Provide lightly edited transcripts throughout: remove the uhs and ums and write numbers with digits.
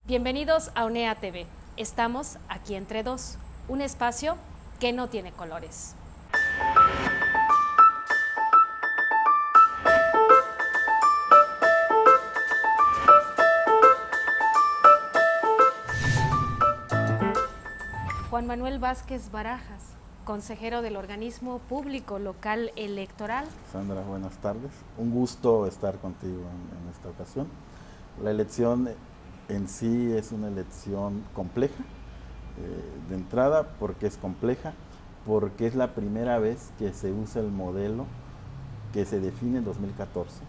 Bienvenidos a ONEA TV. Estamos aquí entre dos, un espacio que no tiene colores. Juan Manuel Vázquez Barajas, consejero del organismo público local electoral. Sandra, buenas tardes. Un gusto estar contigo en esta ocasión. La elección en sí es una elección compleja, de entrada porque es compleja, porque es la primera vez que se usa el modelo que se define en 2014.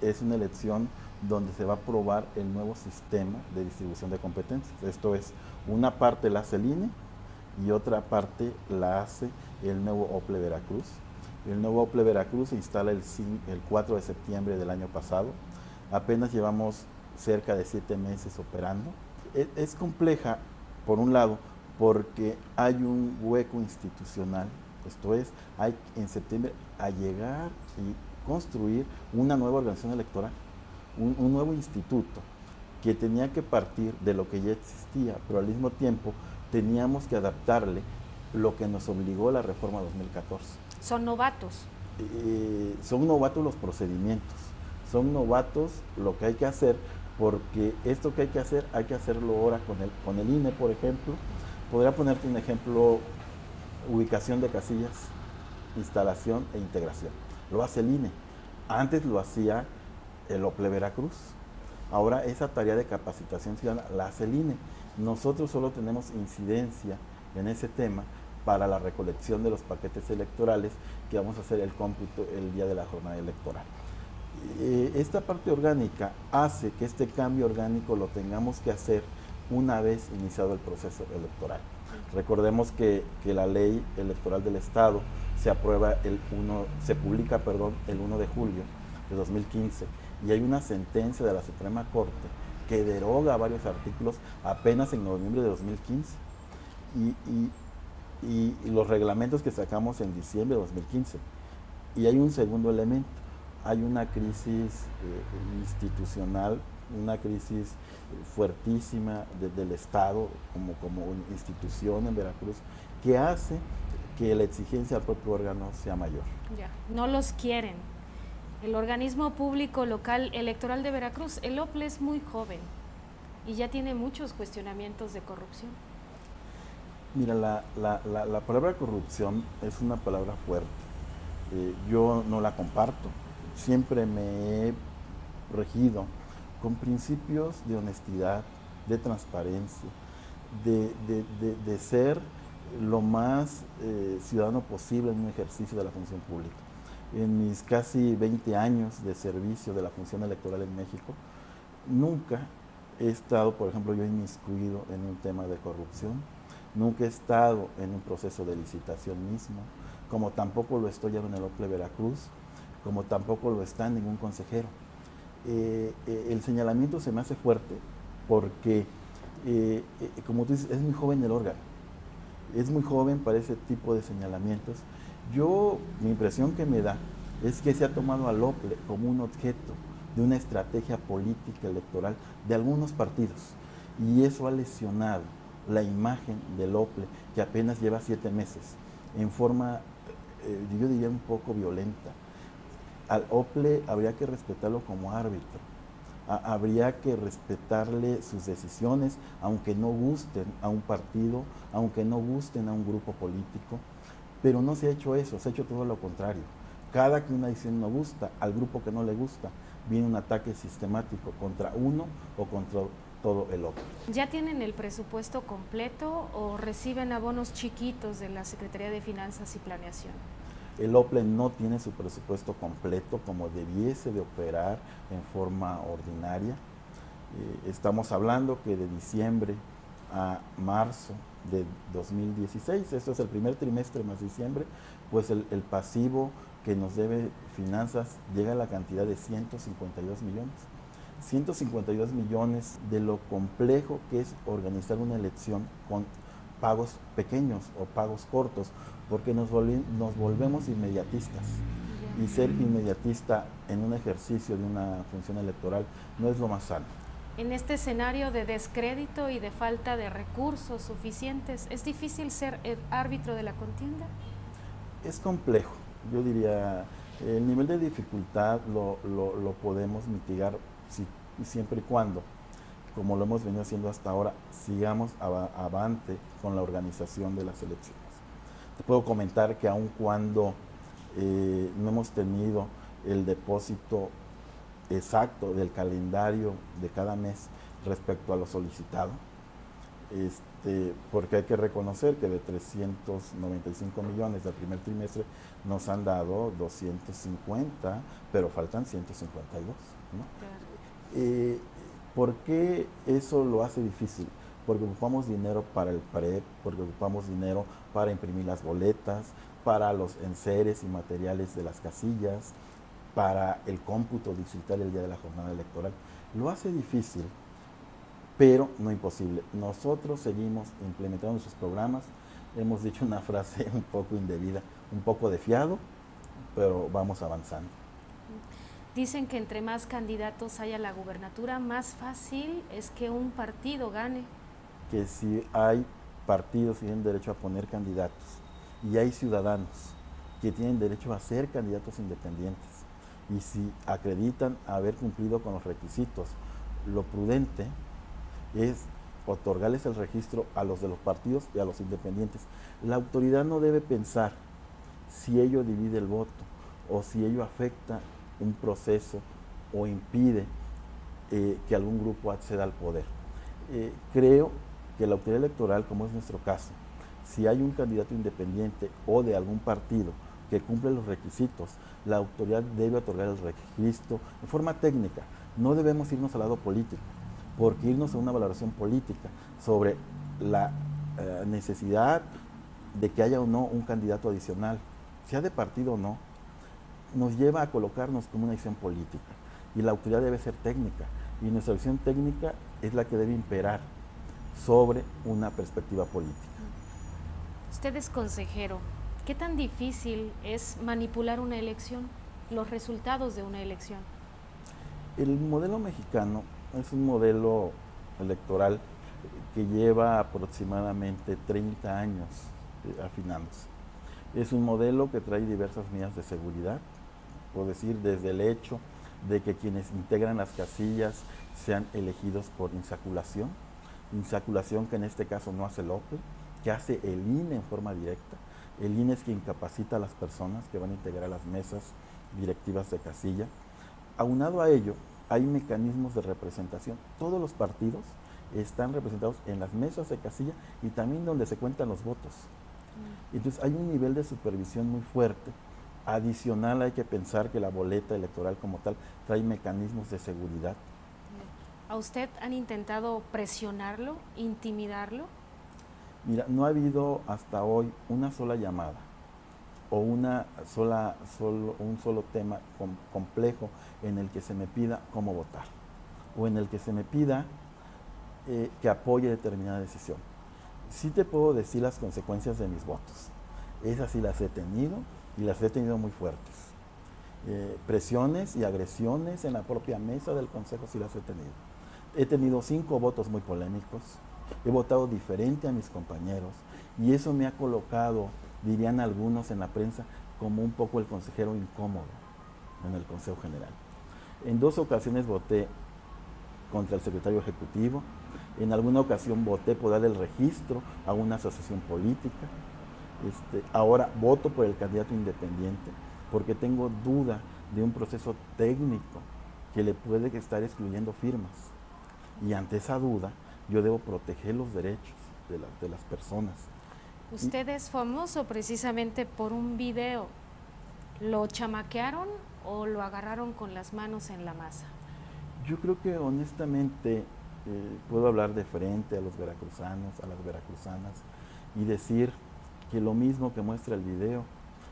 Es una elección donde se va a aprobar el nuevo sistema de distribución de competencias. Esto es, una parte la hace el INE y otra parte la hace el nuevo OPLE Veracruz. El nuevo OPLE Veracruz se instala el 4 de septiembre del año pasado. Apenas llevamos cerca de 7 meses operando. Es compleja, por un lado, porque hay un hueco institucional, esto es, hay en septiembre a llegar y construir una nueva organización electoral, un nuevo instituto que tenía que partir de lo que ya existía, pero al mismo tiempo teníamos que adaptarle lo que nos obligó la reforma 2014. Son novatos. Son novatos los procedimientos, son novatos lo que hay que hacer, porque esto que hay que hacerlo ahora con el INE, por ejemplo. Podría ponerte un ejemplo: ubicación de casillas, instalación e integración. Lo hace el INE. Antes lo hacía el OPLE Veracruz. Ahora esa tarea de capacitación ciudadana la hace el INE. Nosotros solo tenemos incidencia en ese tema para la recolección de los paquetes electorales, que vamos a hacer el cómputo el día de la jornada electoral. Esta parte orgánica hace que este cambio orgánico lo tengamos que hacer una vez iniciado el proceso electoral. Recordemos que la ley electoral del Estado se publica el 1 de julio de 2015, y hay una sentencia de la Suprema Corte que deroga varios artículos apenas en noviembre de 2015, y los reglamentos que sacamos en diciembre de 2015. Y hay un segundo elemento: hay una crisis institucional, una crisis fuertísima del Estado como institución en Veracruz, que hace que la exigencia al propio órgano sea mayor. Ya, no los quieren. El organismo público local electoral de Veracruz, el OPLE, es muy joven y ya tiene muchos cuestionamientos de corrupción. Mira, la palabra corrupción es una palabra fuerte. Yo no la comparto. Siempre me he regido con principios de honestidad, de transparencia, de ser lo más ciudadano posible en un ejercicio de la función pública. En mis casi 20 años de servicio de la función electoral en México, nunca he estado, por ejemplo, yo inmiscuido en un tema de corrupción, nunca he estado en un proceso de licitación mismo, como tampoco lo estoy en el OPLE Veracruz, como tampoco lo está ningún consejero. El señalamiento se me hace fuerte porque, como tú dices, es muy joven el órgano, es muy joven para ese tipo de señalamientos. Mi impresión que me da es que se ha tomado al OPLE como un objeto de una estrategia política electoral de algunos partidos, y eso ha lesionado la imagen del OPLE, que apenas lleva 7 meses, en forma, yo diría, un poco violenta. Al OPLE habría que respetarlo como árbitro, habría que respetarle sus decisiones, aunque no gusten a un partido, aunque no gusten a un grupo político, pero no se ha hecho eso, se ha hecho todo lo contrario. Cada que una decisión no gusta, al grupo que no le gusta, viene un ataque sistemático contra uno o contra todo el OPLE. ¿Ya tienen el presupuesto completo o reciben abonos chiquitos de la Secretaría de Finanzas y Planeación? El OPLE no tiene su presupuesto completo como debiese de operar en forma ordinaria. Estamos hablando que de diciembre a marzo de 2016, esto es el primer trimestre más diciembre, pues el pasivo que nos debe Finanzas llega a la cantidad de 152 millones. 152 millones de lo complejo que es organizar una elección con pagos pequeños o pagos cortos, porque nos volvemos inmediatistas. y ser inmediatista en un ejercicio de una función electoral no es lo más sano. En este escenario de descrédito y de falta de recursos suficientes, ¿es difícil ser el árbitro de la contienda? Es complejo, yo diría, el nivel de dificultad lo podemos mitigar siempre y cuando, como lo hemos venido haciendo hasta ahora, sigamos avante con la organización de las elecciones. Te puedo comentar que aun cuando no hemos tenido el depósito exacto del calendario de cada mes respecto a lo solicitado, porque hay que reconocer que de 395 millones del primer trimestre nos han dado 250, pero faltan 152, ¿no? Claro. ¿Por qué eso lo hace difícil? Porque ocupamos dinero para el PREP, porque ocupamos dinero para imprimir las boletas, para los enseres y materiales de las casillas, para el cómputo digital el día de la jornada electoral. Lo hace difícil, pero no imposible. Nosotros seguimos implementando nuestros programas. Hemos dicho una frase un poco indebida, un poco de fiado, pero vamos avanzando. Dicen que entre más candidatos haya a la gubernatura, más fácil es que un partido gane. Que si hay partidos que tienen derecho a poner candidatos y hay ciudadanos que tienen derecho a ser candidatos independientes y si acreditan haber cumplido con los requisitos, lo prudente es otorgarles el registro a los de los partidos y a los independientes. La autoridad no debe pensar si ello divide el voto o si ello afecta un proceso o impide que algún grupo acceda al poder. Creo que la autoridad electoral, como es nuestro caso, si hay un candidato independiente o de algún partido que cumple los requisitos, la autoridad debe otorgar el registro en forma técnica. No debemos irnos al lado político, porque irnos a una valoración política sobre la necesidad de que haya o no un candidato adicional, sea de partido o no, nos lleva a colocarnos como una visión política. Y la autoridad debe ser técnica, y nuestra visión técnica es la que debe imperar sobre una perspectiva política. Usted es consejero. ¿Qué tan difícil es manipular una elección, los resultados de una elección? El modelo mexicano es un modelo electoral que lleva aproximadamente 30 años afinándose. Es un modelo que trae diversas medidas de seguridad, por decir, desde el hecho de que quienes integran las casillas sean elegidos por insaculación que en este caso no hace el OPLE, que hace el INE en forma directa. El INE es quien capacita a las personas que van a integrar las mesas directivas de casilla. Aunado a ello, hay mecanismos de representación. Todos los partidos están representados en las mesas de casilla y también donde se cuentan los votos. Entonces hay un nivel de supervisión muy fuerte. Adicional, hay que pensar que la boleta electoral como tal trae mecanismos de seguridad. ¿A usted han intentado presionarlo, intimidarlo? Mira, no ha habido hasta hoy una sola llamada o un solo tema complejo en el que se me pida cómo votar o en el que se me pida que apoye determinada decisión. Sí te puedo decir las consecuencias de mis votos. Esas sí las he tenido y las he tenido muy fuertes. Presiones y agresiones en la propia mesa del Consejo sí las he tenido. He tenido 5 votos muy polémicos, he votado diferente a mis compañeros y eso me ha colocado, dirían algunos en la prensa, como un poco el consejero incómodo en el Consejo General. En 2 ocasiones voté contra el secretario ejecutivo, en alguna ocasión voté por dar el registro a una asociación política, ahora voto por el candidato independiente porque tengo duda de un proceso técnico que le puede estar excluyendo firmas. Y ante esa duda, yo debo proteger los derechos de las personas. Usted es famoso precisamente por un video. ¿Lo chamaquearon o lo agarraron con las manos en la masa? Yo creo que honestamente puedo hablar de frente a los veracruzanos, a las veracruzanas, y decir que lo mismo que muestra el video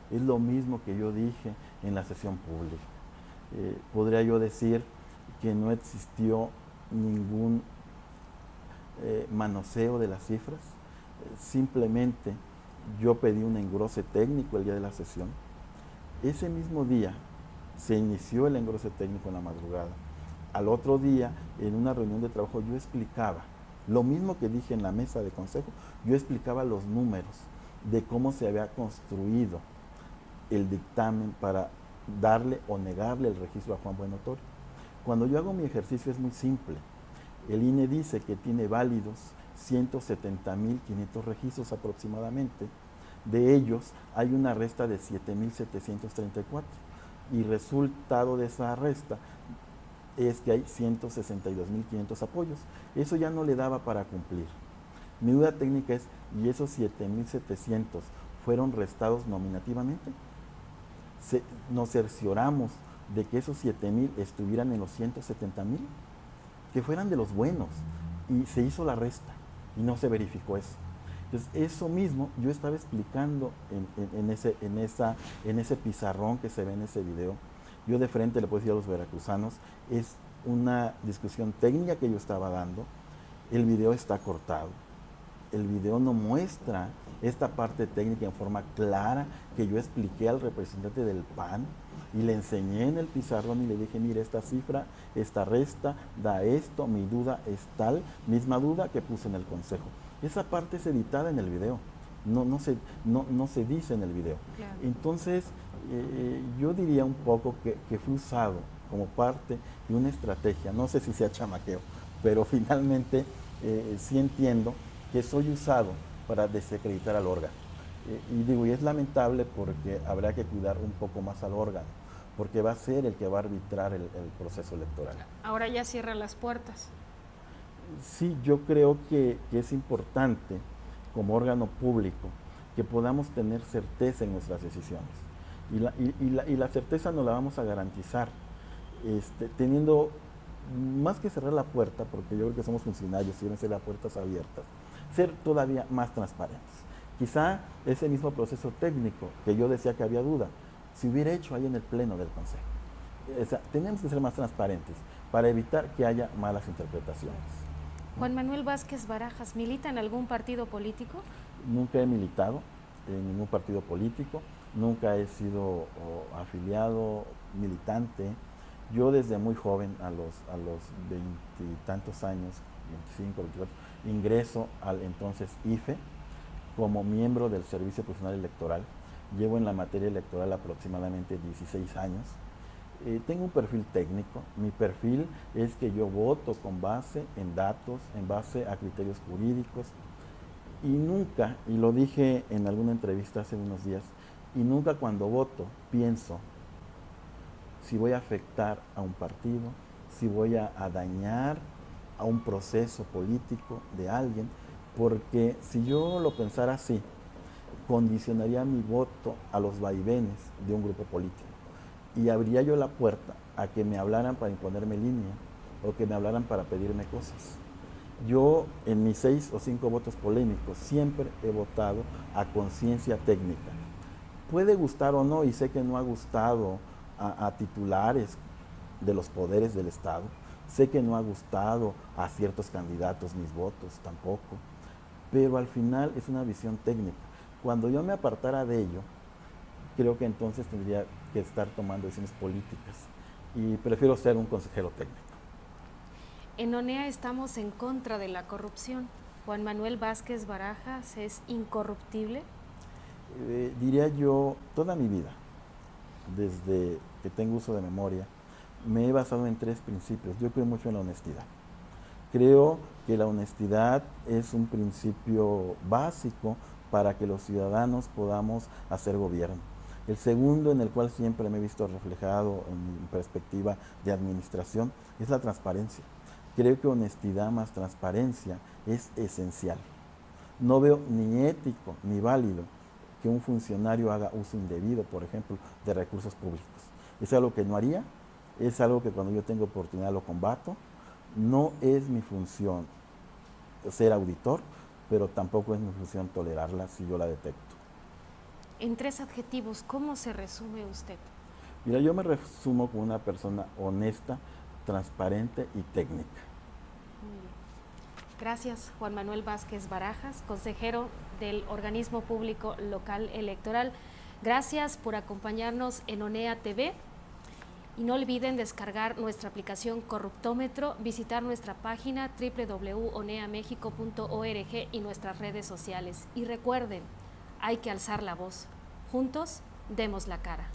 es lo mismo que yo dije en la sesión pública. Podría yo decir que no existió ningún manoseo de las cifras, simplemente yo pedí un engrose técnico el día de la sesión Ese mismo día se inició el engrose técnico en la madrugada. Al otro día, en una reunión de trabajo, yo explicaba lo mismo que dije en la mesa de consejo, yo explicaba los números de cómo se había construido el dictamen para darle o negarle el registro a Juan Buenotorio. Cuando yo hago mi ejercicio es muy simple. El INE dice que tiene válidos 170.500 registros aproximadamente. De ellos hay una resta de 7.734 y resultado de esa resta es que hay 162.500 apoyos. Eso ya no le daba para cumplir. Mi duda técnica es, ¿y esos 7.700 fueron restados nominativamente? Nos cercioramos de que esos 7.000 estuvieran en los 170.000, que fueran de los buenos, y se hizo la resta y no se verificó eso. Entonces, eso mismo yo estaba explicando en ese pizarrón que se ve en ese video. Yo de frente le puedo decir a los veracruzanos, es una discusión técnica que yo estaba dando. El video está cortado. El video no muestra esta parte técnica en forma clara que yo expliqué al representante del PAN y le enseñé en el pizarrón y le dije, mire, esta cifra, esta resta, da esto, mi duda es tal, misma duda que puse en el consejo. Esa parte es editada en el video, no se dice en el video. Claro. Entonces, yo diría un poco que fue usado como parte de una estrategia, no sé si sea chamaqueo, pero finalmente sí entiendo que soy usado para desacreditar al órgano. Y digo, y es lamentable porque habrá que cuidar un poco más al órgano, porque va a ser el que va a arbitrar el proceso electoral. Ahora ya cierra las puertas. Sí, yo creo que es importante, como órgano público, que podamos tener certeza en nuestras decisiones. Y la certeza nos la vamos a garantizar teniendo, más que cerrar la puerta, porque yo creo que somos funcionarios y deben ser las puertas abiertas, ser todavía más transparentes. Quizá ese mismo proceso técnico que yo decía que había duda, se hubiera hecho ahí en el pleno del Consejo. O sea, tenemos que ser más transparentes para evitar que haya malas interpretaciones. Juan Manuel Vázquez Barajas, ¿milita en algún partido político? Nunca he militado en ningún partido político, nunca he sido afiliado, militante. Yo desde muy joven, a los 20 y tantos años, 25, 24, ingreso al entonces IFE como miembro del Servicio Profesional Electoral. Llevo en la materia electoral aproximadamente 16 años. Tengo un perfil técnico. Mi perfil es que yo voto con base en datos, en base a criterios jurídicos. Y nunca, y lo dije en alguna entrevista hace unos días, y nunca cuando voto pienso si voy a afectar a un partido, si voy a dañar a un proceso político de alguien, porque si yo lo pensara así, condicionaría mi voto a los vaivenes de un grupo político y abría yo la puerta a que me hablaran para imponerme línea o que me hablaran para pedirme cosas. Yo en mis 6 o 5 votos polémicos siempre he votado a conciencia técnica. Puede gustar o no, y sé que no ha gustado a titulares de los poderes del Estado, sé que no ha gustado a ciertos candidatos mis votos tampoco, pero al final es una visión técnica. Cuando yo me apartara de ello, creo que entonces tendría que estar tomando decisiones políticas y prefiero ser un consejero técnico. En ONEA estamos en contra de la corrupción. Juan Manuel Vázquez Barajas es incorruptible. Diría yo, toda mi vida, desde que tengo uso de memoria, me he basado en 3 principios. Yo creo mucho en la honestidad. Creo que la honestidad es un principio básico para que los ciudadanos podamos hacer gobierno. El segundo, en el cual siempre me he visto reflejado en mi perspectiva de administración, es la transparencia. Creo que honestidad más transparencia es esencial. No veo ni ético ni válido que un funcionario haga uso indebido, por ejemplo, de recursos públicos. Es algo que no haría, es algo que cuando yo tengo oportunidad lo combato. No es mi función ser auditor, pero tampoco es mi función tolerarla si yo la detecto. En 3 adjetivos, ¿cómo se resume usted? Mira, yo me resumo como una persona honesta, transparente y técnica. Muy bien. Gracias, Juan Manuel Vázquez Barajas, consejero del Organismo Público Local Electoral. Gracias por acompañarnos en ONEA TV. Y no olviden descargar nuestra aplicación Corruptómetro, visitar nuestra página www.oneamexico.org y nuestras redes sociales. Y recuerden, hay que alzar la voz. Juntos, demos la cara.